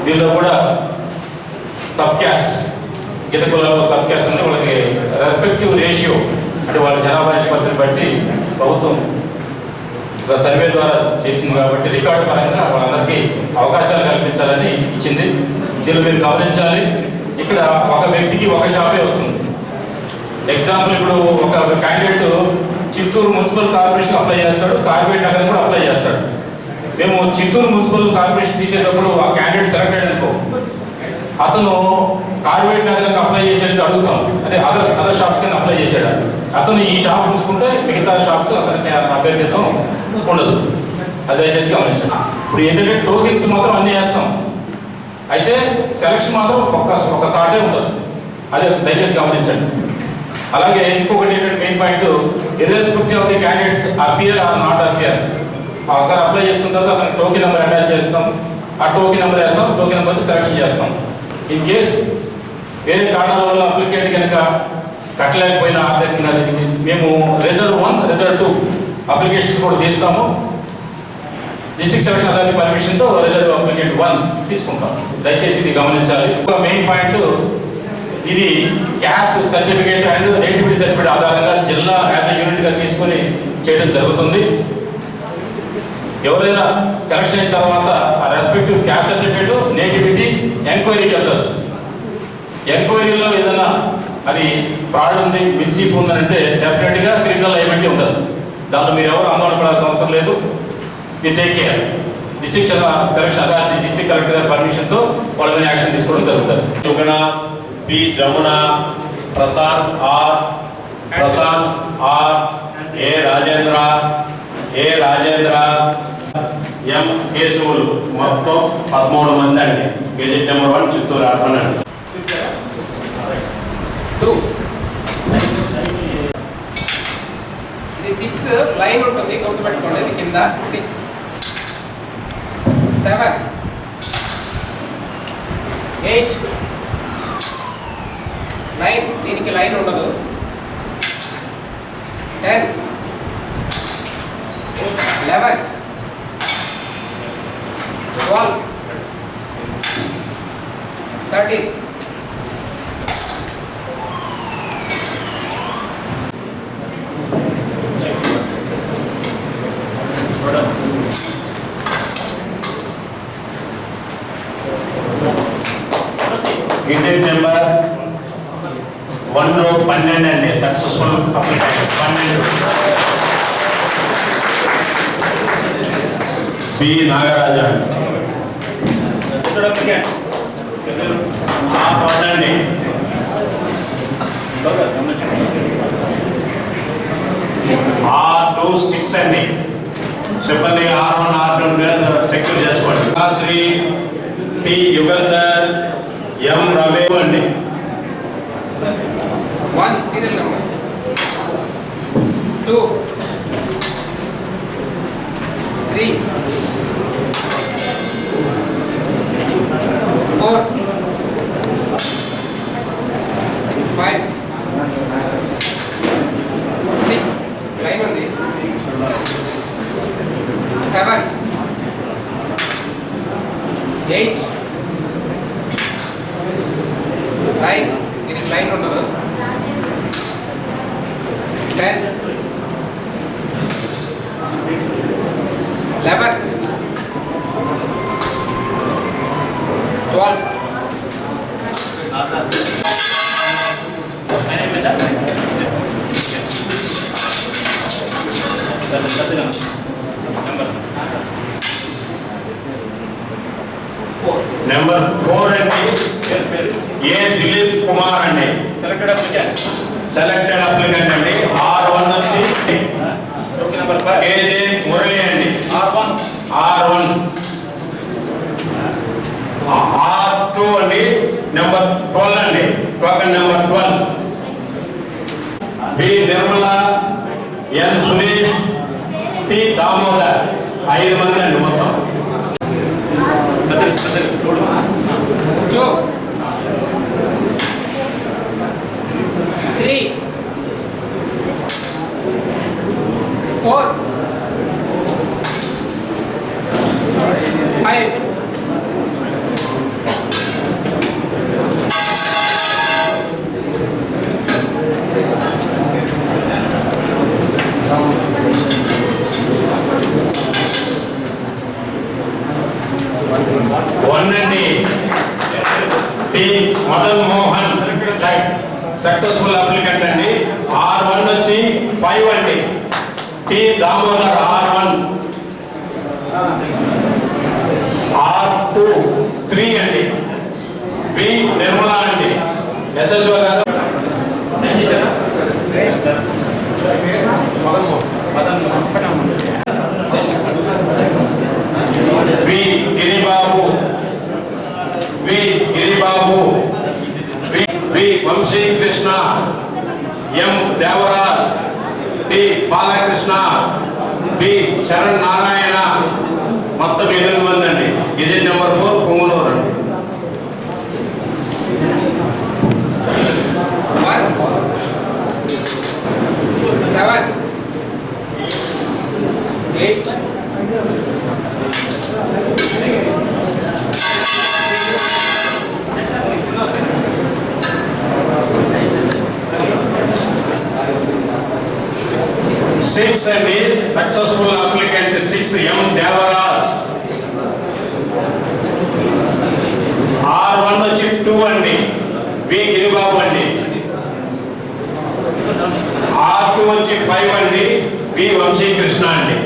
దీనిలో కూడా sub caste గీత కులాల్లో సబ్ క్యాస్ట్ ఉంది. వాళ్ళకి రెస్పెక్టివ్ రేషియో అంటే వాళ్ళ జనాభా నిష్పత్తిని బట్టి ప్రభుత్వం సర్వే ద్వారా చేసింది కాబట్టి రికార్డు పరంగా వాళ్ళందరికీ అవకాశాలు కల్పించాలని ఇచ్చింది. దీనిలో మీరు గమనించాలి, ఇక్కడ ఒక వ్యక్తికి ఒక షాపే వస్తుంది. ఎగ్జాంపుల్ ఇప్పుడు ఒక candidate Chittoor municipal corporation apply చేస్తాడు, కార్పొరేట్ నగరం కూడా అప్లై చేస్తాడు. మేము చిత్తూరు మున్సిపల్ కార్పొరేషన్ తీసేటప్పుడు ఆ క్యాండిడేట్ సెలెక్టెడ్ అనుకో, అతను కార్పొరేట్ నగరంగా అప్లై చేసేది అడుగుతాం, అంటే అదర్ షాప్స్ కింద అప్లై చేశాడు. అతను ఈ షాప్ ఉంచుకుంటే మిగతా షాప్స్ అతనికి అభ్యర్థిత్వం ఉండదు. అది దయచేసి గమనించండి. ఇప్పుడు ఏంటంటే టోకెన్స్ మాత్రం అన్నీ వేస్తాం, అయితే సెలక్షన్ మాత్రం ఒక సాటే ఉంటుంది. అది దయచేసి గమనించండి. అలాగే ఇంకొకటి ఏంటంటే main point, irrespective of the candidates appear or not appear, ఒకసారి అప్లై చేసుకున్న తర్వాత అతనికి టోకెన్ నెంబర్ అటాచ్ చేస్తాం, ఆ టోకెన్ నెంబర్ వేస్తాం, టోకెన్ నెంబర్ సెలక్షన్ చేస్తాం. ఇన్ కేస్ వేరే కారణాల వల్ల అప్లికెంట్ కనుక కట్టలేకపోయినా మేము రిజర్వ్ 1, రిజర్వ్ 2 అప్లికేషన్స్ కూడా తీస్తాము. డిస్ట్రిక్ట్ సెలక్షన్ అథారిటీ పర్మిషన్తో రిజర్వ్ అప్లికెంట్ 1 తీసుకుంటాం. దయచేసి ఇది గమనించాలి. ఒక మెయిన్ పాయింట్, ఇది caste certificate and nativity certificate ఆధారంగా జిల్లా యాజ్ ఎ యూనిట్గా తీసుకొని చేయడం జరుగుతుంది. ఎవరైనా సెలక్షన్ అయిన తర్వాత ఆ రెస్పెక్టివ్ క్యాస్ట్ సర్టిఫికేట్ నేటివిటీ ఎంక్వైరీకి వెళ్తారు. ఎంక్వైరీలో ఏదైనా అది ఫ్రాడ్ ఉంది, మిస్సీప్ ఉందంటే డెఫినెట్గా క్రిమినల్ లయబిలిటీ ఉంటుంది. దాంట్లో మీరు ఎవరు ఆందోళన పడాల్సిన అవసరం లేదు. You take care. District selection authority district collector గారి పర్మిషన్తో వాళ్ళ మీద యాక్షన్ తీసుకోవడం జరుగుతుంది. సుగుణ పి జమున, ప్రసాద్ ఆర్, ఏ రాజేంద్ర, ఎం కేశవులు, మొత్తం 13 మంది అండి. గెజెట్ నెంబర్ 1 చిత్తూరు అర్బన్ అండి. ఇది 6 లైన్ ఉంటుంది, గుర్తుపెట్టుకోండి. ఇది కింద 6, 7, 8, 9 దీనికి లైన్ ఉండదు. 10, 11, 12, 13, 12 అండి. Successful application 12. బి నాగరాజు అండి. అండి R2 6 అండి. చెప్పండి. R1 R2 సెక్యూర్ చేసుకోండి. R3 టి యుగంధర్, ఎం రవి అండి. 1 సీరియల్ నెంబర్, 2, 3, 4, 5, 6 లైన్ ఉంది, 7, 8, 9 దీనికి లైన్ ఉండదు, 10, 11, 12, 4 నెంబర్ 4 అండి. ఏ దిలీప్ కుమార్ అండి. సెలెక్టెడ్ అప్లికెంట్ అండి. R1 వచ్చి కేజే మురళి అండి. R1 R2 అండి. నెంబర్ 12 అండి. Token number 12. బి నిర్మల, ఎన్ సురేష్, టి దామోదర్, 5 మంది అండి మొత్తం. 2, 3, 4, 5, సక్సెస్ఫుల్ అప్లికెంట్ అండి. R1 వచ్చి 5 అండి. T Damodar R1. R2 3 అండి. బి నిర్మలా అండి. ఎస్ఎస్ఓ గారు వి గిరిబాబు. వి వంశీకృష్ణ. ఎం దేవరాజ్. డి బాలకృష్ణ. బి చరణ్ నారాయణ. మొత్తం 8 మంది అండి. ఇది నెంబర్ 4 పుంగనూరు అండి. 7 8 6 అండి. సక్సెస్ఫుల్ అప్లికెంట్ 6 ఎం దేవరాజ్. R1 వచ్చి 2 అండి. బి గిరిబాబు అండి. R2 వచ్చి 5 అండి. బి వంశీకృష్ణ అండి.